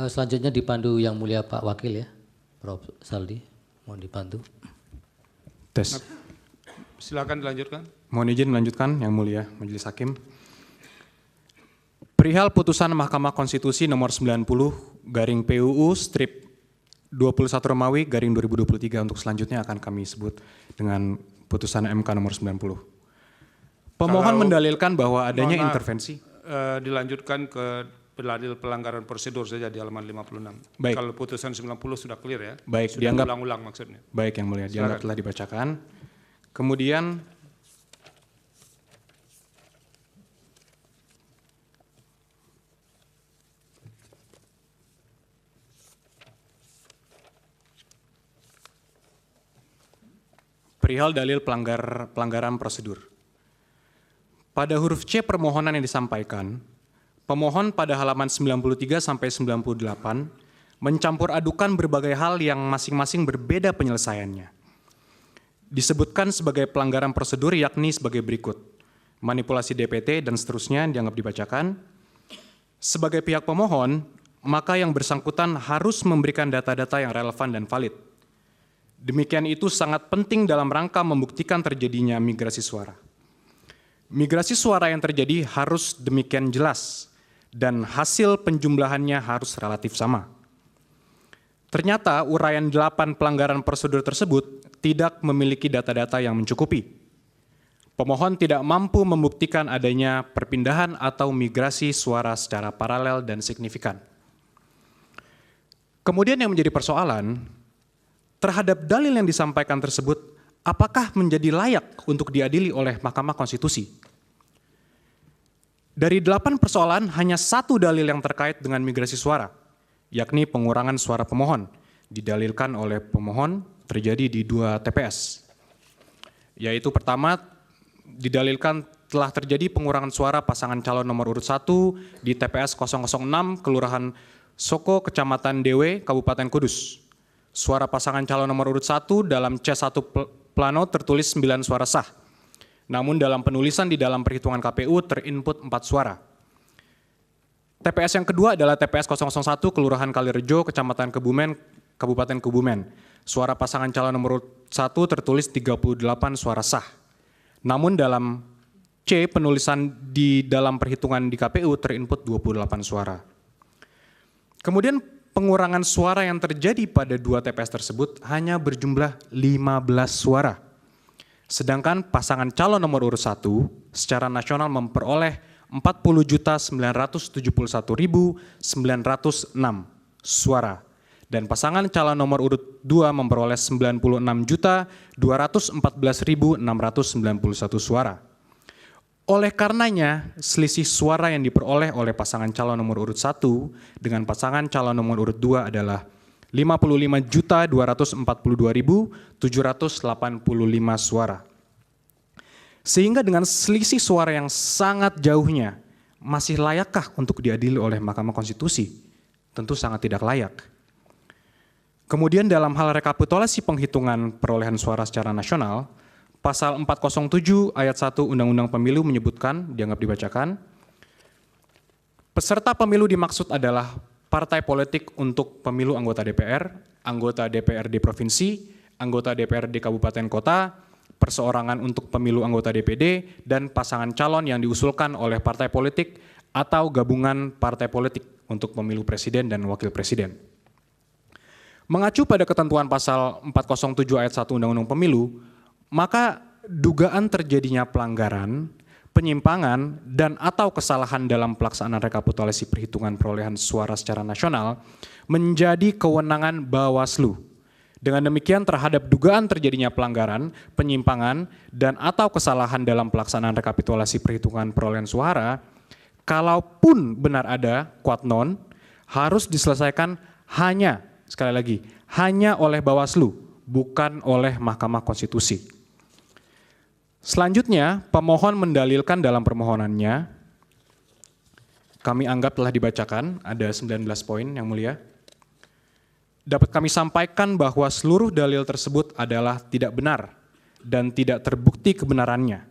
Selanjutnya dipandu Yang Mulia Pak Wakil ya, Prof. Saldi, mohon dipandu. Tes. Silakan dilanjutkan. Mohon izin melanjutkan Yang Mulia Majelis Hakim. Perihal putusan Mahkamah Konstitusi nomor 90 garing PUU strip 21 Romawi garing 2023 untuk selanjutnya akan kami sebut dengan putusan MK nomor 90. Pemohon mendalilkan bahwa adanya intervensi. Dilanjutkan ke dalil pelanggaran prosedur saja di halaman 56. Baik. Kalau putusan 90 sudah clear ya. Baik, sudah dianggap ulang-ulang maksudnya. Baik Yang Mulia, dianggap telah dibacakan. Kemudian perihal dalil pelanggaran prosedur. Pada huruf C permohonan yang disampaikan, pemohon pada halaman 93 sampai 98 mencampur adukan berbagai hal yang masing-masing berbeda penyelesaiannya. Disebutkan sebagai pelanggaran prosedur yakni sebagai berikut: manipulasi DPT dan seterusnya dianggap dibacakan. Sebagai pihak pemohon, maka yang bersangkutan harus memberikan data-data yang relevan dan valid. Demikian itu sangat penting dalam rangka membuktikan terjadinya migrasi suara. Migrasi suara yang terjadi harus demikian jelas dan hasil penjumlahannya harus relatif sama. Ternyata uraian 8 pelanggaran prosedur tersebut tidak memiliki data-data yang mencukupi. Pemohon tidak mampu membuktikan adanya perpindahan atau migrasi suara secara paralel dan signifikan. Kemudian yang menjadi persoalan, terhadap dalil yang disampaikan tersebut, apakah menjadi layak untuk diadili oleh Mahkamah Konstitusi? Dari 8 persoalan, hanya 1 dalil yang terkait dengan migrasi suara, yakni pengurangan suara pemohon, didalilkan oleh pemohon terjadi di 2 TPS. Yaitu pertama, didalilkan telah terjadi pengurangan suara pasangan calon nomor urut 1 di TPS 006, Kelurahan Soko, Kecamatan Dewe, Kabupaten Kudus. Suara pasangan calon nomor urut 1 dalam C1 plano tertulis 9 suara sah. Namun dalam penulisan di dalam perhitungan KPU terinput 4 suara. TPS yang kedua adalah TPS 001 Kelurahan Kalirejo, Kecamatan Kebumen, Kabupaten Kebumen. Suara pasangan calon nomor urut 1 tertulis 38 suara sah. Namun dalam C penulisan di dalam perhitungan di KPU terinput 28 suara. Kemudian pengurangan suara yang terjadi pada 2 TPS tersebut hanya berjumlah 15 suara. Sedangkan pasangan calon nomor urut 1 secara nasional memperoleh 40.971.906 suara. Dan pasangan calon nomor urut 2 memperoleh 96.214.691 suara. Oleh karenanya, selisih suara yang diperoleh oleh pasangan calon nomor urut 1 dengan pasangan calon nomor urut 2 adalah 55.242.785 suara. Sehingga dengan selisih suara yang sangat jauhnya, masih layakkah untuk diadili oleh Mahkamah Konstitusi? Tentu sangat tidak layak. Kemudian dalam hal rekapitulasi penghitungan perolehan suara secara nasional, Pasal 407 ayat 1 Undang-Undang Pemilu menyebutkan, dianggap dibacakan, peserta pemilu dimaksud adalah partai politik untuk pemilu anggota DPRD provinsi, anggota DPRD kabupaten kota, perseorangan untuk pemilu anggota DPD, dan pasangan calon yang diusulkan oleh partai politik atau gabungan partai politik untuk pemilu presiden dan wakil presiden. Mengacu pada ketentuan pasal 407 ayat 1 Undang-Undang Pemilu, maka dugaan terjadinya pelanggaran, penyimpangan, dan atau kesalahan dalam pelaksanaan rekapitulasi perhitungan perolehan suara secara nasional menjadi kewenangan Bawaslu. Dengan demikian terhadap dugaan terjadinya pelanggaran, penyimpangan, dan atau kesalahan dalam pelaksanaan rekapitulasi perhitungan perolehan suara, kalaupun benar ada quod non, harus diselesaikan hanya, sekali lagi, hanya oleh Bawaslu, bukan oleh Mahkamah Konstitusi. Selanjutnya, pemohon mendalilkan dalam permohonannya, kami anggap telah dibacakan, ada 19 poin yang mulia. Dapat kami sampaikan bahwa seluruh dalil tersebut adalah tidak benar dan tidak terbukti kebenarannya.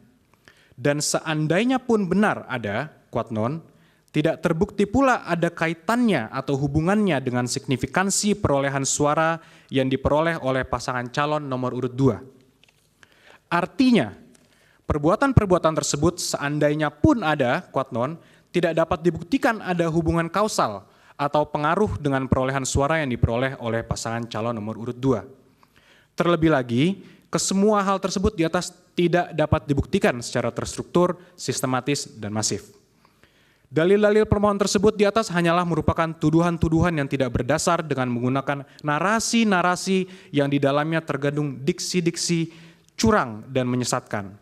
Dan seandainya pun benar ada quod non, Tidak terbukti pula ada kaitannya atau hubungannya dengan signifikansi perolehan suara yang diperoleh oleh pasangan calon nomor urut 2. Artinya, perbuatan-perbuatan tersebut seandainya pun ada, kuat non, tidak dapat dibuktikan ada hubungan kausal atau pengaruh dengan perolehan suara yang diperoleh oleh pasangan calon nomor urut 2. Terlebih lagi, kesemua hal tersebut di atas tidak dapat dibuktikan secara terstruktur, sistematis, dan masif. Dalil-dalil permohonan tersebut di atas hanyalah merupakan tuduhan-tuduhan yang tidak berdasar dengan menggunakan narasi-narasi yang di dalamnya terkandung diksi-diksi curang dan menyesatkan,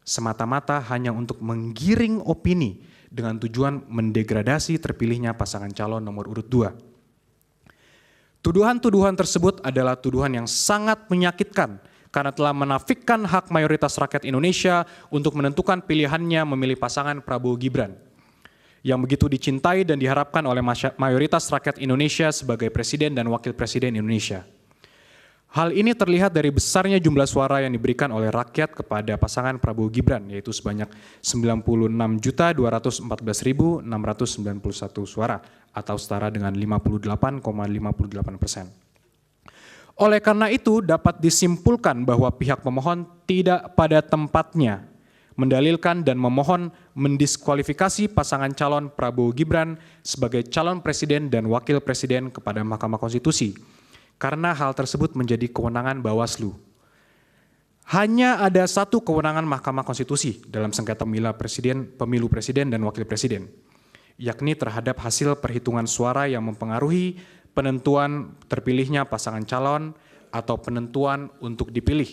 semata-mata hanya untuk menggiring opini dengan tujuan mendegradasi terpilihnya pasangan calon nomor urut 2. Tuduhan-tuduhan tersebut adalah tuduhan yang sangat menyakitkan karena telah menafikkan hak mayoritas rakyat Indonesia untuk menentukan pilihannya memilih pasangan Prabowo Gibran, yang begitu dicintai dan diharapkan oleh mayoritas rakyat Indonesia sebagai Presiden dan Wakil Presiden Indonesia. Hal ini terlihat dari besarnya jumlah suara yang diberikan oleh rakyat kepada pasangan Prabowo Gibran, yaitu sebanyak 96.214.691 suara, atau setara dengan 58,58%. Oleh karena itu, dapat disimpulkan bahwa pihak pemohon tidak pada tempatnya mendalilkan dan memohon mendiskualifikasi pasangan calon Prabowo Gibran sebagai calon presiden dan wakil presiden kepada Mahkamah Konstitusi, karena hal tersebut menjadi kewenangan Bawaslu. Hanya ada satu kewenangan Mahkamah Konstitusi dalam sengketa pemilu presiden dan wakil presiden, yakni terhadap hasil perhitungan suara yang mempengaruhi penentuan terpilihnya pasangan calon atau penentuan untuk dipilih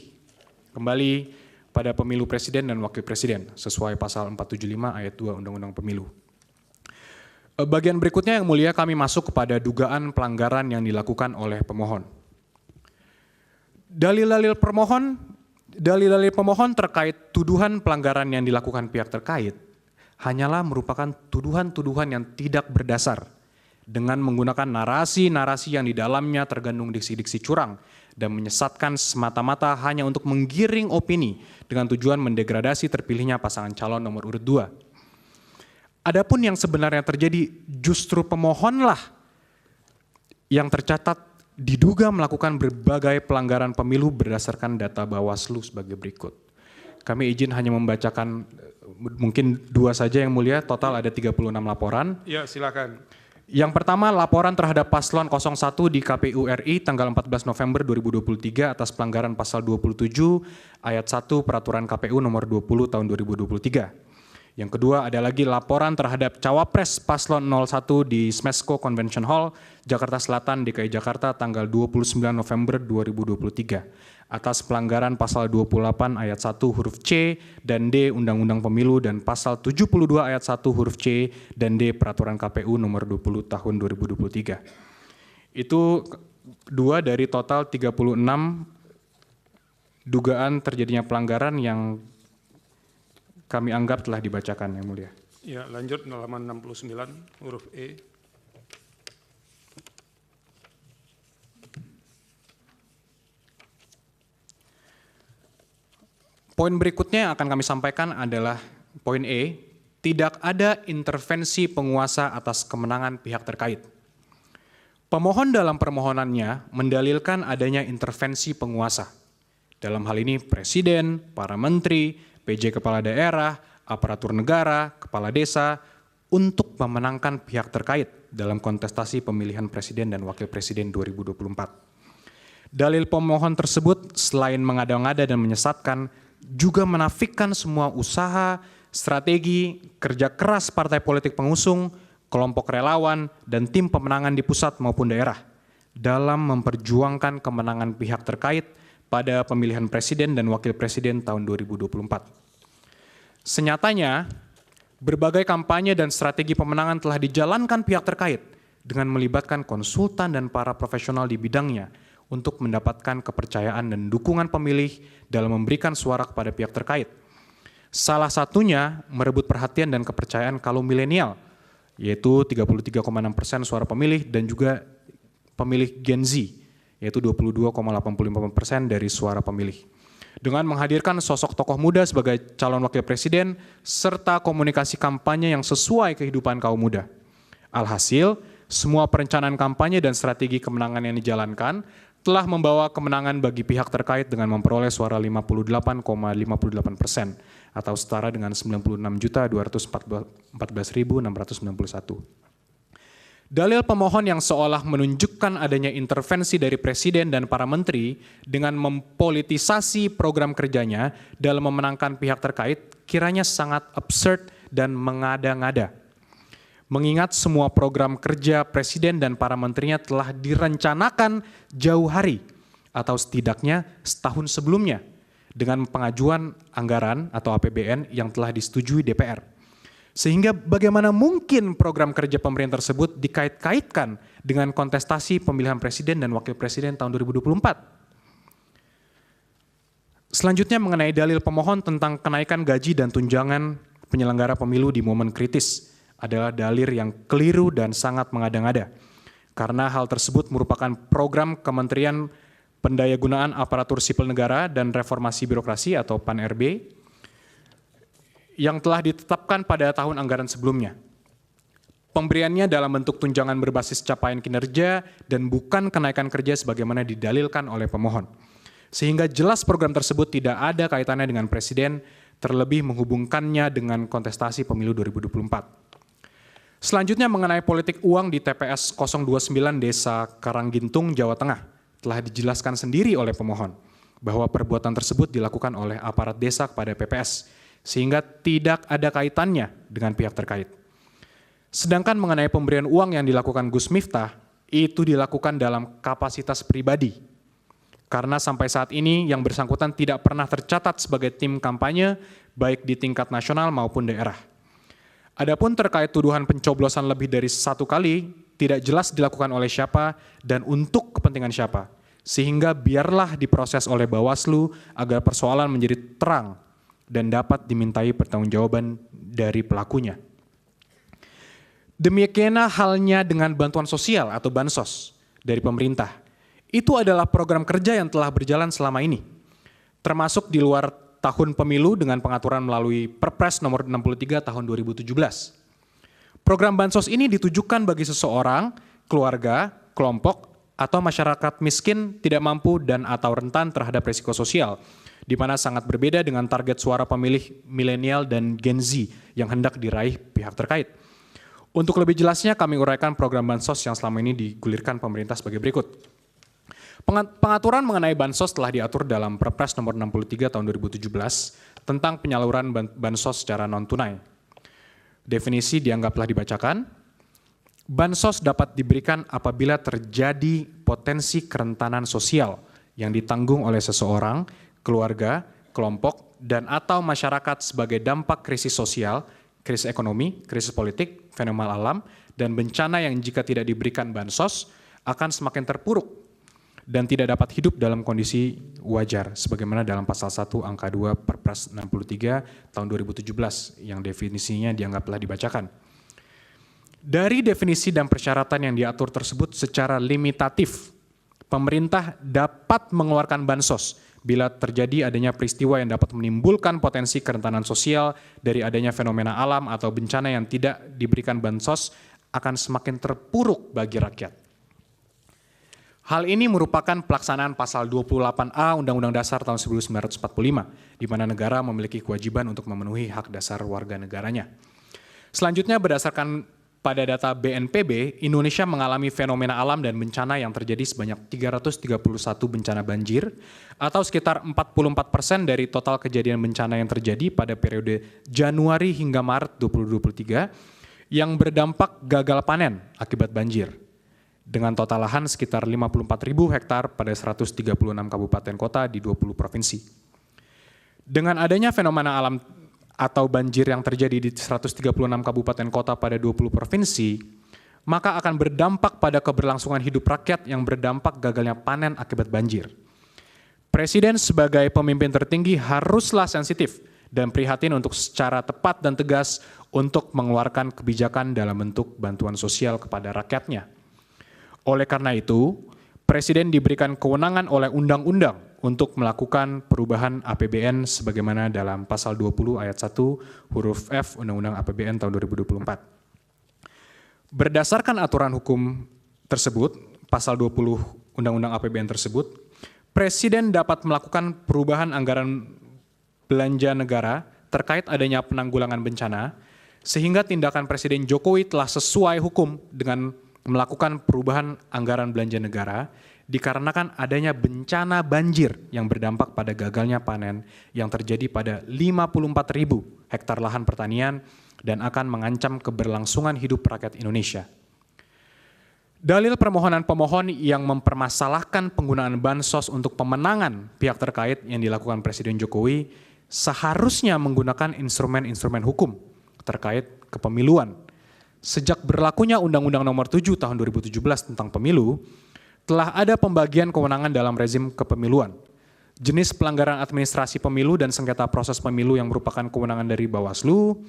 kembali pada pemilu presiden dan wakil presiden sesuai pasal 475 ayat 2 Undang-Undang Pemilu. Bagian berikutnya yang mulia kami masuk kepada dugaan pelanggaran yang dilakukan oleh pemohon. Dalil-dalil pemohon terkait tuduhan pelanggaran yang dilakukan pihak terkait hanyalah merupakan tuduhan-tuduhan yang tidak berdasar dengan menggunakan narasi-narasi yang di dalamnya terkandung diksi-diksi curang dan menyesatkan semata-mata hanya untuk menggiring opini dengan tujuan mendegradasi terpilihnya pasangan calon nomor urut 2. Adapun yang sebenarnya terjadi, justru pemohonlah yang tercatat diduga melakukan berbagai pelanggaran pemilu berdasarkan data Bawaslu sebagai berikut. Kami izin hanya membacakan mungkin 2 saja yang mulia, total ada 36 laporan. Ya, silakan. Yang pertama, laporan terhadap paslon 01 di KPU RI tanggal 14 November 2023 atas pelanggaran pasal 27 ayat 1 Peraturan KPU nomor 20 tahun 2023. Yang kedua ada lagi laporan terhadap Cawapres paslon 01 di Smesco Convention Hall, Jakarta Selatan, DKI Jakarta tanggal 29 November 2023 atas pelanggaran pasal 28 ayat 1 huruf C dan D Undang-Undang Pemilu dan pasal 72 ayat 1 huruf C dan D Peraturan KPU nomor 20 tahun 2023. Itu 2 dari total 36 dugaan terjadinya pelanggaran yang kami anggap telah dibacakan, Yang Mulia. Ya, lanjut halaman 69 huruf E. Poin berikutnya yang akan kami sampaikan adalah poin E, tidak ada intervensi penguasa atas kemenangan pihak terkait. Pemohon dalam permohonannya mendalilkan adanya intervensi penguasa. Dalam hal ini presiden, para menteri, PJ kepala daerah, aparatur negara, kepala desa, untuk memenangkan pihak terkait dalam kontestasi pemilihan presiden dan wakil presiden 2024. Dalil pemohon tersebut selain mengada-ngada dan menyesatkan, juga menafikan semua usaha, strategi, kerja keras partai politik pengusung, kelompok relawan, dan tim pemenangan di pusat maupun daerah dalam memperjuangkan kemenangan pihak terkait pada pemilihan presiden dan wakil presiden tahun 2024. Senyatanya, berbagai kampanye dan strategi pemenangan telah dijalankan pihak terkait dengan melibatkan konsultan dan para profesional di bidangnya untuk mendapatkan kepercayaan dan dukungan pemilih dalam memberikan suara kepada pihak terkait. Salah satunya merebut perhatian dan kepercayaan kaum milenial, yaitu 33,6% suara pemilih dan juga pemilih Gen Z, yaitu 22,85% dari suara pemilih. dengan menghadirkan sosok tokoh muda sebagai calon wakil presiden serta komunikasi kampanye yang sesuai kehidupan kaum muda. Alhasil, semua perencanaan kampanye dan strategi kemenangan yang dijalankan telah membawa kemenangan bagi pihak terkait dengan memperoleh suara 58,58% atau setara dengan 96.214.691. Dalil pemohon yang seolah menunjukkan adanya intervensi dari presiden dan para menteri dengan mempolitisasi program kerjanya dalam memenangkan pihak terkait kiranya sangat absurd dan mengada-ngada. Mengingat semua program kerja presiden dan para menterinya telah direncanakan jauh hari atau setidaknya setahun sebelumnya dengan pengajuan anggaran atau APBN yang telah disetujui DPR. Sehingga bagaimana mungkin program kerja pemerintah tersebut dikait-kaitkan dengan kontestasi pemilihan presiden dan wakil presiden tahun 2024. Selanjutnya mengenai dalil pemohon tentang kenaikan gaji dan tunjangan penyelenggara pemilu di momen kritis adalah dalil yang keliru dan sangat mengada-ngada. Karena hal tersebut merupakan program Kementerian Pendayagunaan Aparatur Sipil Negara dan Reformasi Birokrasi atau PAN-RB yang telah ditetapkan pada tahun anggaran sebelumnya. Pemberiannya dalam bentuk tunjangan berbasis capaian kinerja dan bukan kenaikan kerja sebagaimana didalilkan oleh pemohon. Sehingga jelas program tersebut tidak ada kaitannya dengan presiden, terlebih menghubungkannya dengan kontestasi pemilu 2024. Selanjutnya mengenai politik uang di TPS 029 Desa Karanggintung, Jawa Tengah, telah dijelaskan sendiri oleh pemohon bahwa perbuatan tersebut dilakukan oleh aparat desa kepada PPS, sehingga tidak ada kaitannya dengan pihak terkait. Sedangkan mengenai pemberian uang yang dilakukan Gus Miftah, itu dilakukan dalam kapasitas pribadi. Karena sampai saat ini yang bersangkutan tidak pernah tercatat sebagai tim kampanye, baik di tingkat nasional maupun daerah. Adapun terkait tuduhan pencoblosan lebih dari 1 kali, tidak jelas dilakukan oleh siapa dan untuk kepentingan siapa. Sehingga biarlah diproses oleh Bawaslu agar persoalan menjadi terang dan dapat dimintai pertanggungjawaban dari pelakunya. Demikian halnya dengan bantuan sosial atau bansos dari pemerintah. Itu adalah program kerja yang telah berjalan selama ini, termasuk di luar tahun pemilu dengan pengaturan melalui Perpres nomor 63 tahun 2017. Program bansos ini ditujukan bagi seseorang, keluarga, kelompok, atau masyarakat miskin, tidak mampu dan atau rentan terhadap risiko sosial, di mana sangat berbeda dengan target suara pemilih milenial dan Gen Z yang hendak diraih pihak terkait. Untuk lebih jelasnya kami uraikan program bansos yang selama ini digulirkan pemerintah sebagai berikut. Pengaturan mengenai bansos telah diatur dalam Perpres nomor 63 tahun 2017 tentang penyaluran bansos secara non-tunai. Definisi dianggap telah dibacakan. Bansos dapat diberikan apabila terjadi potensi kerentanan sosial yang ditanggung oleh seseorang, keluarga, kelompok, dan atau masyarakat sebagai dampak krisis sosial, krisis ekonomi, krisis politik, fenomena alam, dan bencana yang jika tidak diberikan bansos akan semakin terpuruk dan tidak dapat hidup dalam kondisi wajar, sebagaimana dalam pasal 1 angka 2 Perpres 63 tahun 2017 yang definisinya dianggap telah dibacakan. Dari definisi dan persyaratan yang diatur tersebut secara limitatif, pemerintah dapat mengeluarkan bansos bila terjadi adanya peristiwa yang dapat menimbulkan potensi kerentanan sosial dari adanya fenomena alam atau bencana yang tidak diberikan bansos akan semakin terpuruk bagi rakyat. Hal ini merupakan pelaksanaan pasal 28A Undang-Undang Dasar tahun 1945, di mana negara memiliki kewajiban untuk memenuhi hak dasar warga negaranya. Selanjutnya berdasarkan pada data BNPB, Indonesia mengalami fenomena alam dan bencana yang terjadi sebanyak 331 bencana banjir, atau sekitar 44% dari total kejadian bencana yang terjadi pada periode Januari hingga Maret 2023, yang berdampak gagal panen akibat banjir, dengan total lahan sekitar 54.000 hektar pada 136 kabupaten kota di 20 provinsi. Dengan adanya fenomena alam atau banjir yang terjadi di 136 kabupaten kota pada 20 provinsi, maka akan berdampak pada keberlangsungan hidup rakyat yang berdampak gagalnya panen akibat banjir. Presiden sebagai pemimpin tertinggi haruslah sensitif dan prihatin untuk secara tepat dan tegas untuk mengeluarkan kebijakan dalam bentuk bantuan sosial kepada rakyatnya. Oleh karena itu, Presiden diberikan kewenangan oleh undang-undang untuk melakukan perubahan APBN sebagaimana dalam pasal 20 ayat 1 huruf F Undang-Undang APBN tahun 2024. Berdasarkan aturan hukum tersebut, pasal 20 Undang-Undang APBN tersebut, Presiden dapat melakukan perubahan anggaran belanja negara terkait adanya penanggulangan bencana, sehingga tindakan Presiden Jokowi telah sesuai hukum dengan melakukan perubahan anggaran belanja negara dikarenakan adanya bencana banjir yang berdampak pada gagalnya panen yang terjadi pada 54.000 hektar lahan pertanian dan akan mengancam keberlangsungan hidup rakyat Indonesia. Dalil permohonan pemohon yang mempermasalahkan penggunaan bansos untuk pemenangan pihak terkait yang dilakukan Presiden Jokowi seharusnya menggunakan instrumen-instrumen hukum terkait kepemiluan. Sejak berlakunya Undang-Undang Nomor 7 Tahun 2017 tentang Pemilu, telah ada pembagian kewenangan dalam rezim kepemiluan. Jenis pelanggaran administrasi pemilu dan sengketa proses pemilu yang merupakan kewenangan dari Bawaslu,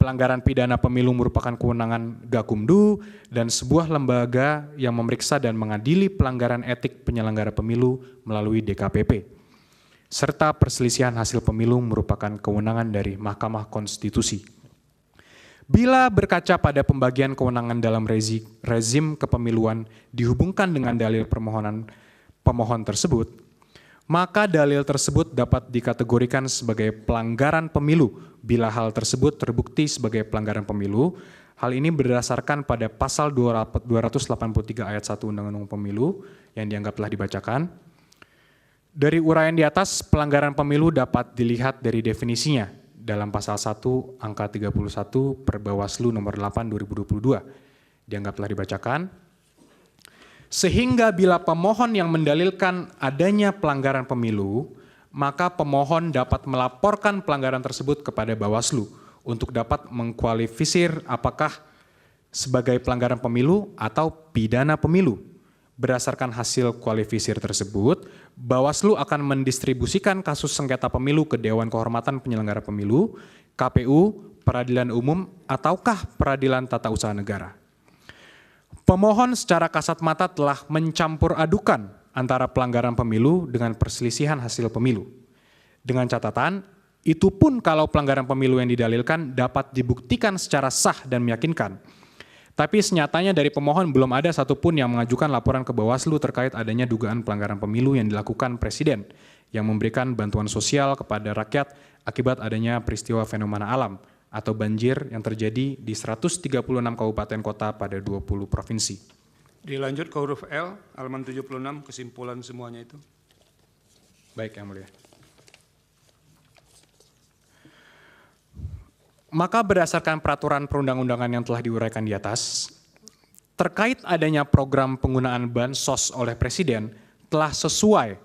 pelanggaran pidana pemilu merupakan kewenangan Gakumdu, dan sebuah lembaga yang memeriksa dan mengadili pelanggaran etik penyelenggara pemilu melalui DKPP. Serta perselisihan hasil pemilu merupakan kewenangan dari Mahkamah Konstitusi. Bila berkaca pada pembagian kewenangan dalam rezim kepemiluan dihubungkan dengan dalil permohonan pemohon tersebut, maka dalil tersebut dapat dikategorikan sebagai pelanggaran pemilu bila hal tersebut terbukti sebagai pelanggaran pemilu. Hal ini berdasarkan pada pasal 283 ayat 1 Undang-Undang Pemilu yang dianggap telah dibacakan. Dari uraian di atas, pelanggaran pemilu dapat dilihat dari definisinya dalam pasal 1 angka 31 per Bawaslu nomor 8 2022 dianggap telah dibacakan. Sehingga bila pemohon yang mendalilkan adanya pelanggaran pemilu, maka pemohon dapat melaporkan pelanggaran tersebut kepada Bawaslu untuk dapat mengkualifisir apakah sebagai pelanggaran pemilu atau pidana pemilu. Berdasarkan hasil kualifisir tersebut, Bawaslu akan mendistribusikan kasus sengketa pemilu ke Dewan Kehormatan Penyelenggara Pemilu, KPU, Peradilan Umum, ataukah Peradilan Tata Usaha Negara. Pemohon secara kasat mata telah mencampur adukan antara pelanggaran pemilu dengan perselisihan hasil pemilu. Dengan catatan, itu pun kalau pelanggaran pemilu yang didalilkan dapat dibuktikan secara sah dan meyakinkan. Tapi senyatanya dari pemohon belum ada satupun yang mengajukan laporan ke Bawaslu terkait adanya dugaan pelanggaran pemilu yang dilakukan Presiden yang memberikan bantuan sosial kepada rakyat akibat adanya peristiwa fenomena alam atau banjir yang terjadi di 136 kabupaten kota pada 20 provinsi. Dilanjut ke huruf L, halaman 76, kesimpulan semuanya itu. Baik, Yang Mulia. Maka berdasarkan peraturan perundang-undangan yang telah diuraikan di atas, terkait adanya program penggunaan bansos oleh Presiden telah sesuai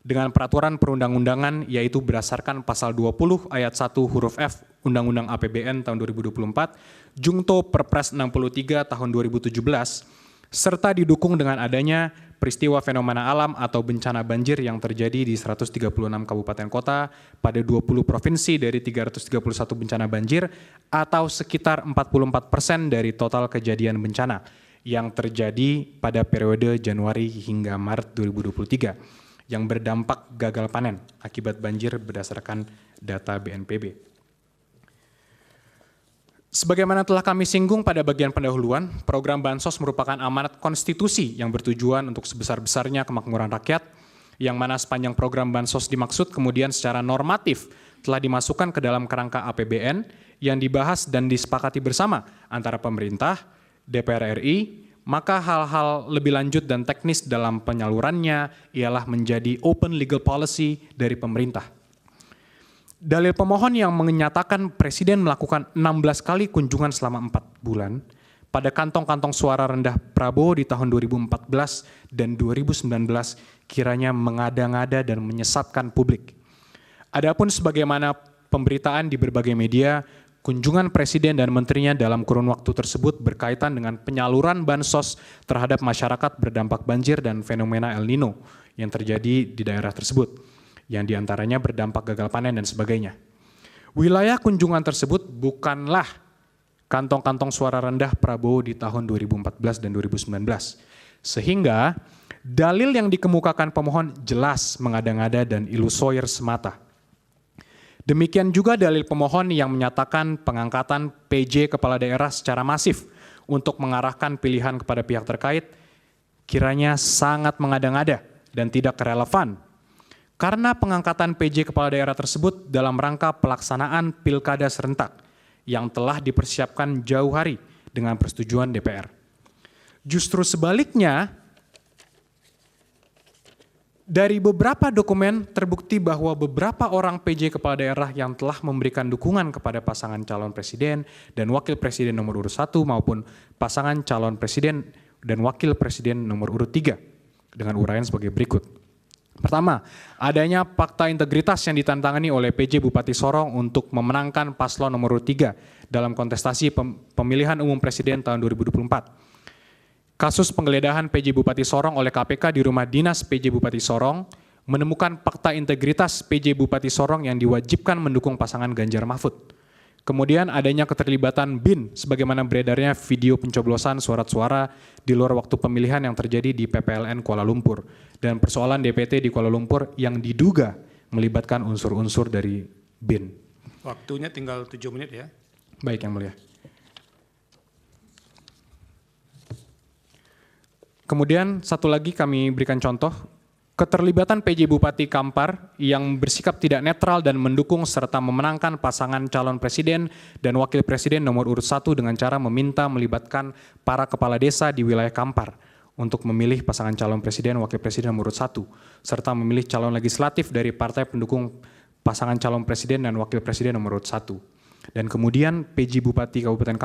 dengan peraturan perundang-undangan, yaitu berdasarkan pasal 20 ayat 1 huruf F Undang-Undang APBN tahun 2024, Jungto Perpres 63 tahun 2017, serta didukung dengan adanya peristiwa fenomena alam atau bencana banjir yang terjadi di 136 kabupaten kota pada 20 provinsi dari 331 bencana banjir atau sekitar 44% dari total kejadian bencana yang terjadi pada periode Januari hingga Maret 2023 yang berdampak gagal panen akibat banjir berdasarkan data BNPB. Sebagaimana telah kami singgung pada bagian pendahuluan, program Bansos merupakan amanat konstitusi yang bertujuan untuk sebesar-besarnya kemakmuran rakyat, yang mana sepanjang program Bansos dimaksud kemudian secara normatif telah dimasukkan ke dalam kerangka APBN yang dibahas dan disepakati bersama antara pemerintah, DPR RI, maka hal-hal lebih lanjut dan teknis dalam penyalurannya ialah menjadi open legal policy dari pemerintah. Dalil pemohon yang menyatakan Presiden melakukan 16 kali kunjungan selama 4 bulan pada kantong-kantong suara rendah Prabowo di tahun 2014 dan 2019 kiranya mengada-ngada dan menyesatkan publik. Adapun sebagaimana pemberitaan di berbagai media, kunjungan Presiden dan menterinya dalam kurun waktu tersebut berkaitan dengan penyaluran bansos terhadap masyarakat berdampak banjir dan fenomena El Nino yang terjadi di daerah tersebut, yang diantaranya berdampak gagal panen dan sebagainya. Wilayah kunjungan tersebut bukanlah kantong-kantong suara rendah Prabowo di tahun 2014 dan 2019. Sehingga Dalil yang dikemukakan pemohon jelas mengada-ngada dan ilusoir semata. Demikian juga dalil pemohon yang menyatakan pengangkatan PJ kepala daerah secara masif untuk mengarahkan pilihan kepada pihak terkait kiranya sangat mengada-ngada dan tidak relevan. Karena pengangkatan PJ kepala daerah tersebut dalam rangka pelaksanaan pilkada serentak yang telah dipersiapkan jauh hari dengan persetujuan DPR. Justru sebaliknya, dari beberapa dokumen terbukti bahwa beberapa orang PJ kepala daerah yang telah memberikan dukungan kepada pasangan calon presiden dan wakil presiden nomor urut 1 maupun pasangan calon presiden dan wakil presiden nomor urut 3 dengan uraian sebagai berikut. Pertama, adanya fakta integritas yang ditantangani oleh PJ Bupati Sorong untuk memenangkan paslon nomor urut 3 dalam kontestasi pemilihan umum presiden tahun 2024. Kasus penggeledahan PJ Bupati Sorong oleh KPK di rumah dinas PJ Bupati Sorong menemukan fakta integritas PJ Bupati Sorong yang diwajibkan mendukung pasangan Ganjar Mahfud. Kemudian adanya keterlibatan BIN sebagaimana beredarnya video pencoblosan surat suara di luar waktu pemilihan yang terjadi di PPLN Kuala Lumpur dan persoalan DPT di Kuala Lumpur yang diduga melibatkan unsur-unsur dari BIN. Waktunya tinggal 7 menit ya. Baik, Yang Mulia. Kemudian satu lagi kami berikan contoh, keterlibatan PJ Bupati Kampar yang bersikap tidak netral dan mendukung serta memenangkan pasangan calon presiden dan wakil presiden nomor urut 1 dengan cara meminta melibatkan para kepala desa di wilayah Kampar untuk memilih pasangan calon presiden wakil presiden nomor urut 1 serta memilih calon legislatif dari partai pendukung pasangan calon presiden dan wakil presiden nomor urut 1. Dan kemudian PJ Bupati Kabupaten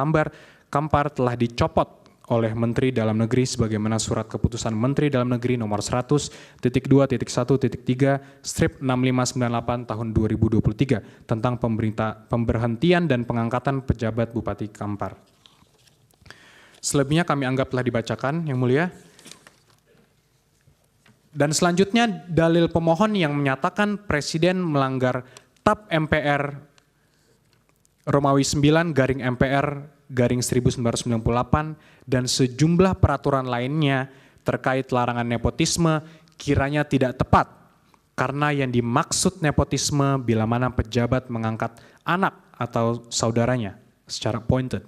Kampar telah dicopot oleh Menteri Dalam Negeri sebagaimana surat keputusan Menteri Dalam Negeri nomor 100.2.1.3 strip 6598 tahun 2023 tentang pemberhentian dan pengangkatan pejabat Bupati Kampar. Selebihnya kami anggap telah dibacakan, Yang Mulia. Dan selanjutnya dalil pemohon yang menyatakan Presiden melanggar TAP MPR Romawi 9 garing MPR garing 1998 dan sejumlah peraturan lainnya terkait larangan nepotisme kiranya tidak tepat karena yang dimaksud nepotisme bila mana pejabat mengangkat anak atau saudaranya secara appointed.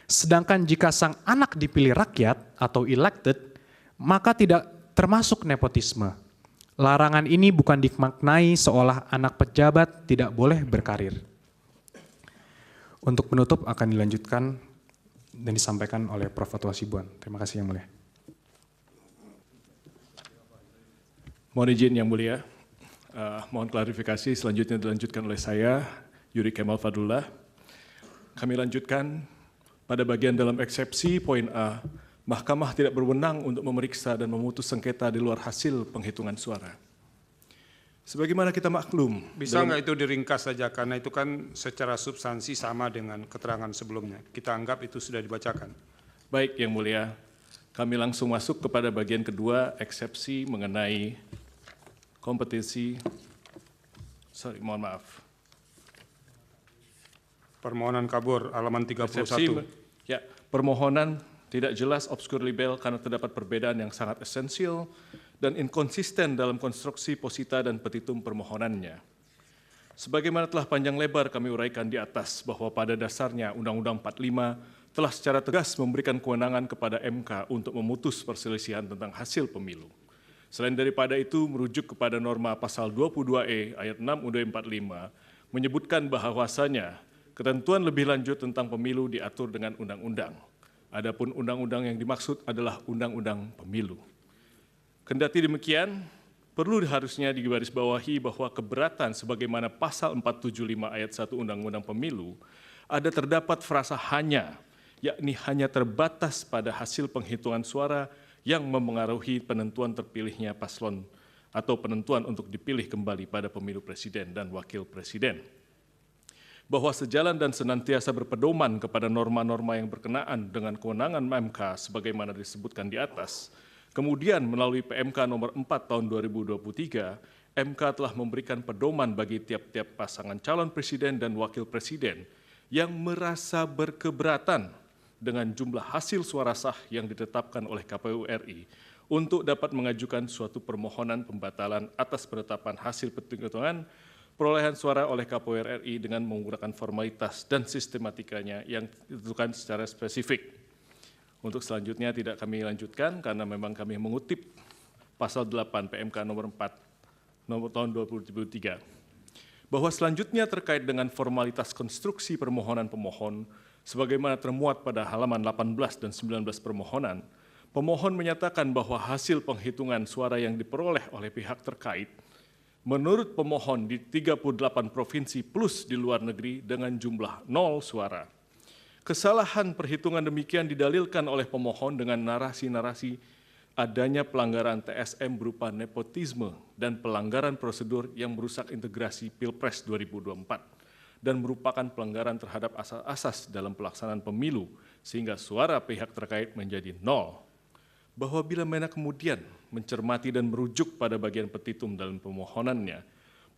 Sedangkan jika sang anak dipilih rakyat atau elected, maka tidak termasuk nepotisme. Larangan ini bukan dimaknai seolah anak pejabat tidak boleh berkarir. Untuk penutup akan dilanjutkan dan disampaikan oleh Prof. Fatwa Sibuan. Terima kasih Yang Mulia. Mohon izin Yang Mulia, mohon klarifikasi selanjutnya dilanjutkan oleh saya, Yuri Kemal Fadlullah. Kami lanjutkan pada bagian dalam eksepsi poin A, Mahkamah tidak berwenang untuk memeriksa dan memutus sengketa di luar hasil penghitungan suara. Sebagaimana kita maklum. Bisa nggak itu diringkas saja, karena itu kan secara substansi sama dengan keterangan sebelumnya. Kita anggap itu sudah dibacakan. Baik Yang Mulia, kami langsung masuk kepada bagian kedua, eksepsi mengenai kompetisi. Mohon maaf. Permohonan kabur, halaman 31. Eksepsi, ya, permohonan tidak jelas obskur libel karena terdapat perbedaan yang sangat esensial dan inkonsisten dalam konstruksi posita dan petitum permohonannya. Sebagaimana telah panjang lebar kami uraikan di atas bahwa pada dasarnya Undang-Undang 45 telah secara tegas memberikan kewenangan kepada MK untuk memutus perselisihan tentang hasil pemilu. Selain daripada itu, merujuk kepada norma pasal 22E ayat 6 UUD 45 menyebutkan bahwasanya ketentuan lebih lanjut tentang pemilu diatur dengan undang-undang. Adapun undang-undang yang dimaksud adalah undang-undang pemilu. Kendati demikian, perlu harusnya digarisbawahi bahwa keberatan sebagaimana pasal 475 ayat 1 Undang-Undang Pemilu ada terdapat frasa hanya, yakni hanya terbatas pada hasil penghitungan suara yang memengaruhi penentuan terpilihnya paslon atau penentuan untuk dipilih kembali pada pemilu presiden dan wakil presiden. Bahwa sejalan dan senantiasa berpedoman kepada norma-norma yang berkenaan dengan kewenangan MK sebagaimana disebutkan di atas, kemudian melalui PMK nomor 4 tahun 2023, MK telah memberikan pedoman bagi tiap-tiap pasangan calon presiden dan wakil presiden yang merasa berkeberatan dengan jumlah hasil suara sah yang ditetapkan oleh KPU RI untuk dapat mengajukan suatu permohonan pembatalan atas penetapan hasil penghitungan perolehan suara oleh KPU RI dengan menggunakan formalitas dan sistematikanya yang ditentukan secara spesifik. Untuk selanjutnya tidak kami lanjutkan karena memang kami mengutip pasal 8 PMK nomor 4 nomor tahun 2023. Bahwa selanjutnya terkait dengan formalitas konstruksi permohonan pemohon sebagaimana termuat pada halaman 18 dan 19 permohonan, pemohon menyatakan bahwa hasil penghitungan suara yang diperoleh oleh pihak terkait menurut pemohon di 38 provinsi plus di luar negeri dengan jumlah 0 suara. Kesalahan perhitungan demikian didalilkan oleh pemohon dengan narasi-narasi adanya pelanggaran TSM berupa nepotisme dan pelanggaran prosedur yang merusak integrasi Pilpres 2024 dan merupakan pelanggaran terhadap asas-asas dalam pelaksanaan pemilu sehingga suara pihak terkait menjadi 0. Bahwa bila mana kemudian mencermati dan merujuk pada bagian petitum dalam pemohonannya,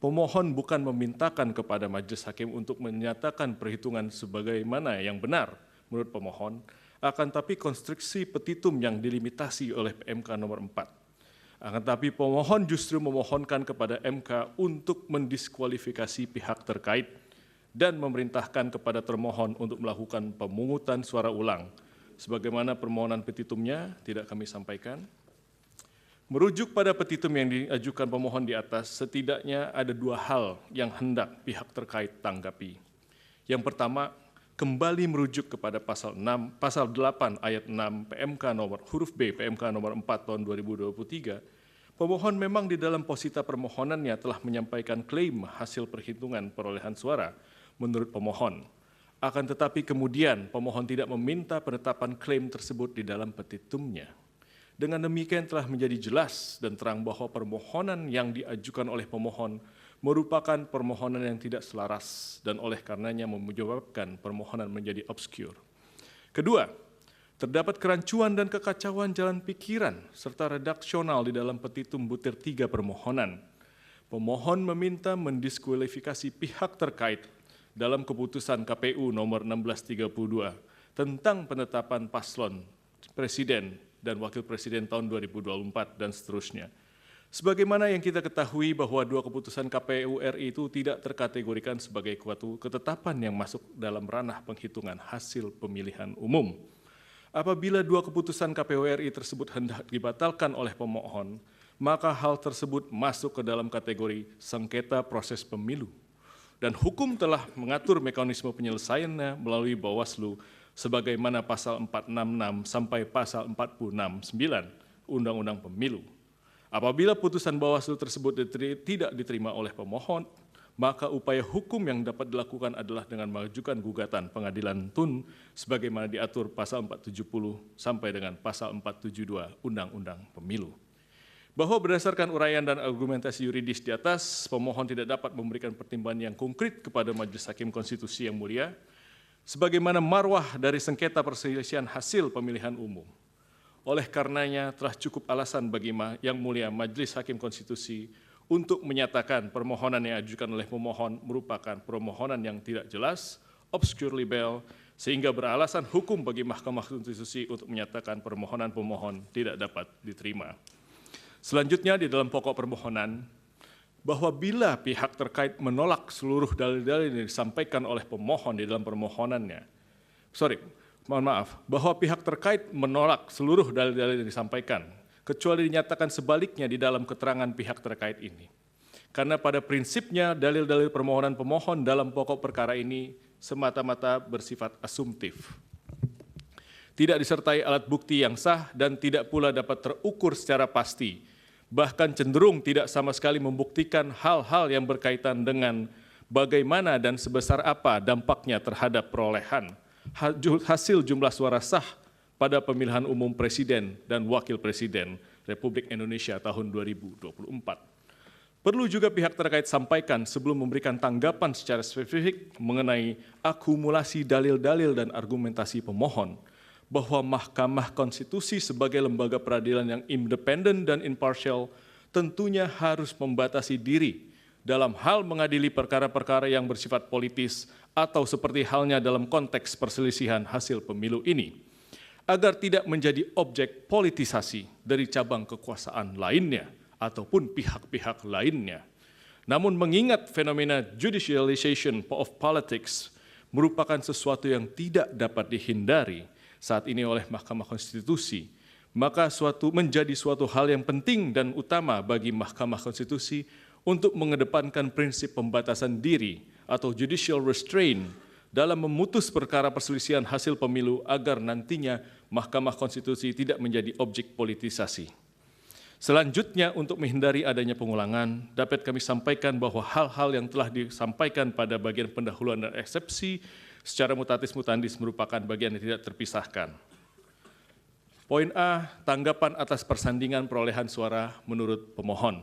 pemohon bukan memintakan kepada majelis hakim untuk menyatakan perhitungan sebagaimana yang benar menurut pemohon, akan tapi konstruksi petitum yang dilimitasi oleh PMK nomor 4. Akan tapi pemohon justru memohonkan kepada MK untuk mendiskualifikasi pihak terkait dan memerintahkan kepada termohon untuk melakukan pemungutan suara ulang. Sebagaimana permohonan petitumnya tidak kami sampaikan. Merujuk pada petitum yang diajukan pemohon di atas, setidaknya ada 2 hal yang hendak pihak terkait tanggapi. Yang pertama, kembali merujuk kepada pasal 8 ayat 6 PMK nomor huruf B PMK nomor 4 tahun 2023, pemohon memang di dalam posita permohonannya telah menyampaikan klaim hasil perhitungan perolehan suara menurut pemohon. Akan tetapi kemudian pemohon tidak meminta penetapan klaim tersebut di dalam petitumnya. Dengan demikian telah menjadi jelas dan terang bahwa permohonan yang diajukan oleh pemohon merupakan permohonan yang tidak selaras dan oleh karenanya menyebabkan permohonan menjadi obskur. Kedua, terdapat kerancuan dan kekacauan jalan pikiran serta redaksional di dalam petitum butir 3 permohonan. Pemohon meminta mendiskualifikasi pihak terkait dalam keputusan KPU nomor 1632 tentang penetapan paslon presiden dan wakil presiden tahun 2024 dan seterusnya. Sebagaimana yang kita ketahui bahwa 2 keputusan KPU RI itu tidak terkategorikan sebagai suatu ketetapan yang masuk dalam ranah penghitungan hasil pemilihan umum. Apabila 2 keputusan KPU RI tersebut hendak dibatalkan oleh pemohon, maka hal tersebut masuk ke dalam kategori sengketa proses pemilu. Dan hukum telah mengatur mekanisme penyelesaiannya melalui Bawaslu sebagaimana pasal 466 sampai pasal 469 Undang-Undang Pemilu. Apabila putusan Bawaslu tersebut tidak diterima oleh pemohon, maka upaya hukum yang dapat dilakukan adalah dengan mengajukan gugatan pengadilan tun sebagaimana diatur pasal 470 sampai dengan pasal 472 Undang-Undang Pemilu. Bahwa berdasarkan uraian dan argumentasi yuridis di atas, pemohon tidak dapat memberikan pertimbangan yang konkret kepada Majelis Hakim Konstitusi yang mulia, sebagaimana marwah dari sengketa perselisihan hasil pemilihan umum. Oleh karenanya telah cukup alasan bagi yang mulia Majelis Hakim Konstitusi untuk menyatakan permohonan yang diajukan oleh pemohon merupakan permohonan yang tidak jelas, obscure libel, sehingga beralasan hukum bagi Mahkamah Konstitusi untuk menyatakan permohonan pemohon tidak dapat diterima. Selanjutnya di dalam pokok permohonan, bahwa bila pihak terkait menolak seluruh dalil-dalil yang disampaikan oleh pemohon di dalam permohonannya, bahwa pihak terkait menolak seluruh dalil-dalil yang disampaikan, kecuali dinyatakan sebaliknya di dalam keterangan pihak terkait ini. Karena pada prinsipnya dalil-dalil permohonan pemohon dalam pokok perkara ini semata-mata bersifat asumtif. Tidak disertai alat bukti yang sah dan tidak pula dapat terukur secara pasti, bahkan cenderung tidak sama sekali membuktikan hal-hal yang berkaitan dengan bagaimana dan sebesar apa dampaknya terhadap perolehan hasil jumlah suara sah pada pemilihan umum presiden dan wakil presiden Republik Indonesia tahun 2024. Perlu juga pihak terkait sampaikan sebelum memberikan tanggapan secara spesifik mengenai akumulasi dalil-dalil dan argumentasi pemohon, bahwa Mahkamah Konstitusi sebagai lembaga peradilan yang independen dan imparsial tentunya harus membatasi diri dalam hal mengadili perkara-perkara yang bersifat politis atau seperti halnya dalam konteks perselisihan hasil pemilu ini. agar tidak menjadi objek politisasi dari cabang kekuasaan lainnya ataupun pihak-pihak lainnya. Namun mengingat fenomena judicialization of politics merupakan sesuatu yang tidak dapat dihindari saat ini oleh Mahkamah Konstitusi, maka menjadi suatu hal yang penting dan utama bagi Mahkamah Konstitusi untuk mengedepankan prinsip pembatasan diri atau judicial restraint dalam memutus perkara perselisihan hasil pemilu agar nantinya Mahkamah Konstitusi tidak menjadi objek politisasi. Selanjutnya, untuk menghindari adanya pengulangan, dapat kami sampaikan bahwa hal-hal yang telah disampaikan pada bagian pendahuluan dan eksepsi secara mutatis mutandis merupakan bagian yang tidak terpisahkan. Poin A, tanggapan atas persandingan perolehan suara menurut pemohon.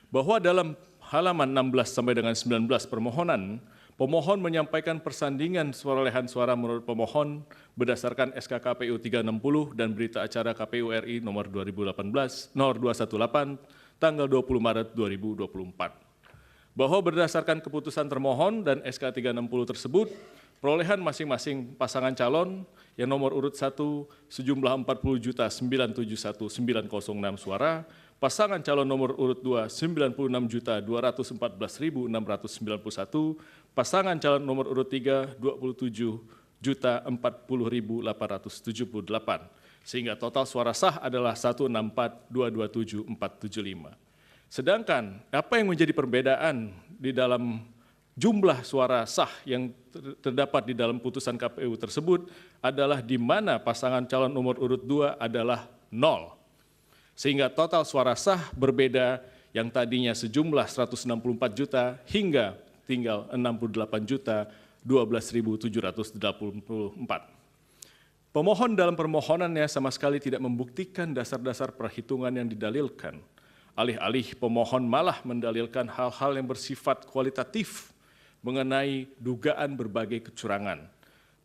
Bahwa dalam halaman 16 sampai dengan 19 permohonan, pemohon menyampaikan persandingan perolehan suara menurut pemohon berdasarkan SK KPU 360 dan Berita Acara KPU RI nomor 218 tanggal 20 Maret 2024. Bahwa berdasarkan keputusan termohon dan SK 360 tersebut, perolehan masing-masing pasangan calon yang nomor urut 1 sejumlah 40.971.906 suara, pasangan calon nomor urut 2 96.214.691, pasangan calon nomor urut 3 27.040.878, sehingga total suara sah adalah 164.227.475. Sedangkan apa yang menjadi perbedaan di dalam jumlah suara sah yang terdapat di dalam putusan KPU tersebut adalah di mana pasangan calon nomor urut 2 adalah 0. Sehingga total suara sah berbeda yang tadinya sejumlah 164 juta hingga tinggal 68.012.784. Pemohon dalam permohonannya sama sekali tidak membuktikan dasar-dasar perhitungan yang didalilkan. Alih-alih pemohon malah mendalilkan hal-hal yang bersifat kualitatif mengenai dugaan berbagai kecurangan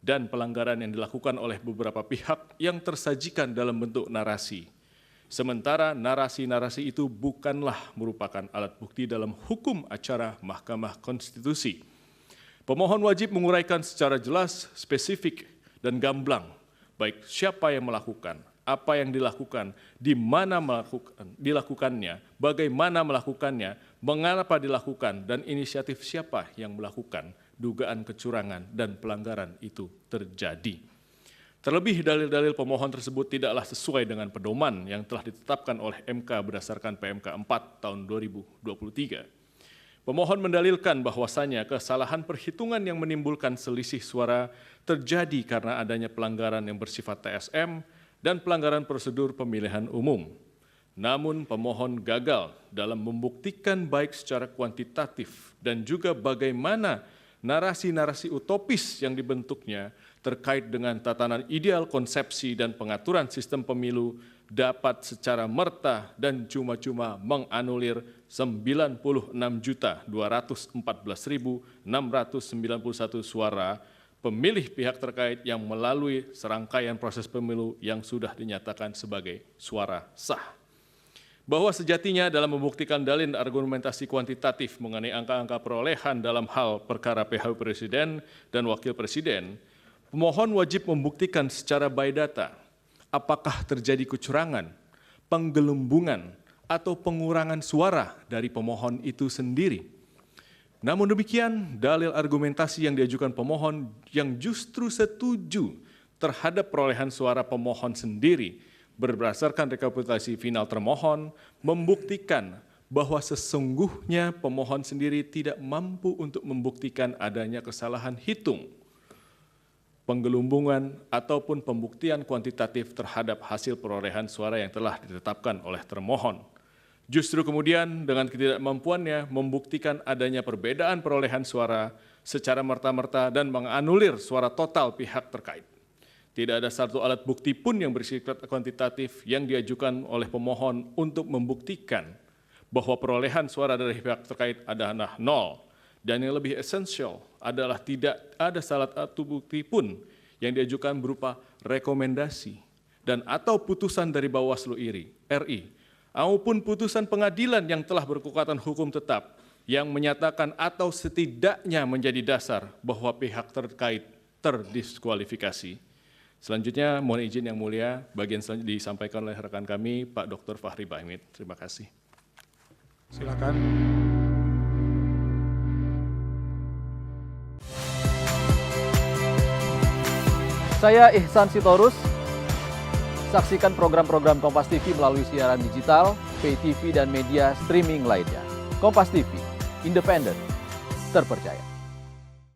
dan pelanggaran yang dilakukan oleh beberapa pihak yang tersajikan dalam bentuk narasi. Sementara narasi-narasi itu bukanlah merupakan alat bukti dalam hukum acara Mahkamah Konstitusi. Pemohon wajib menguraikan secara jelas, spesifik, dan gamblang, baik siapa yang melakukan, apa yang dilakukan, di mana dilakukannya, bagaimana melakukannya, mengapa dilakukan, dan inisiatif siapa yang melakukan dugaan kecurangan dan pelanggaran itu terjadi. Terlebih dalil-dalil pemohon tersebut tidaklah sesuai dengan pedoman yang telah ditetapkan oleh MK berdasarkan PMK 4 tahun 2023. Pemohon mendalilkan bahwasannya kesalahan perhitungan yang menimbulkan selisih suara terjadi karena adanya pelanggaran yang bersifat TSM dan pelanggaran prosedur pemilihan umum. Namun pemohon gagal dalam membuktikan baik secara kuantitatif dan juga bagaimana narasi-narasi utopis yang dibentuknya terkait dengan tatanan ideal konsepsi dan pengaturan sistem pemilu dapat secara merta dan cuma-cuma menganulir 96.214.691 suara pemilih pihak terkait yang melalui serangkaian proses pemilu yang sudah dinyatakan sebagai suara sah. Bahwa sejatinya dalam membuktikan dalil argumentasi kuantitatif mengenai angka-angka perolehan dalam hal perkara PHU Presiden dan Wakil Presiden, pemohon wajib membuktikan secara by data apakah terjadi kecurangan, penggelembungan, atau pengurangan suara dari pemohon itu sendiri. Namun demikian, dalil argumentasi yang diajukan pemohon yang justru setuju terhadap perolehan suara pemohon sendiri berdasarkan rekapitulasi final termohon membuktikan bahwa sesungguhnya pemohon sendiri tidak mampu untuk membuktikan adanya kesalahan hitung, penggelumbungan, ataupun pembuktian kuantitatif terhadap hasil perolehan suara yang telah ditetapkan oleh termohon. Justru kemudian dengan ketidakmampuannya membuktikan adanya perbedaan perolehan suara secara merta-merta dan menganulir suara total pihak terkait. Tidak ada satu alat bukti pun yang bersifat kuantitatif yang diajukan oleh pemohon untuk membuktikan bahwa perolehan suara dari pihak terkait adalah 0. Dan yang lebih esensial adalah tidak ada salah satu bukti pun yang diajukan berupa rekomendasi dan atau putusan dari Bawaslu RI, maupun putusan pengadilan yang telah berkekuatan hukum tetap yang menyatakan atau setidaknya menjadi dasar bahwa pihak terkait terdiskualifikasi. Selanjutnya mohon izin Yang Mulia, bagian selanjutnya disampaikan oleh rekan kami Pak Dr. Fahri Bahmid. Terima kasih. Silakan. Saya Ihsan Sitorus. Saksikan program-program Kompas TV melalui siaran digital, pay TV, dan media streaming lainnya. Kompas TV, independen, terpercaya.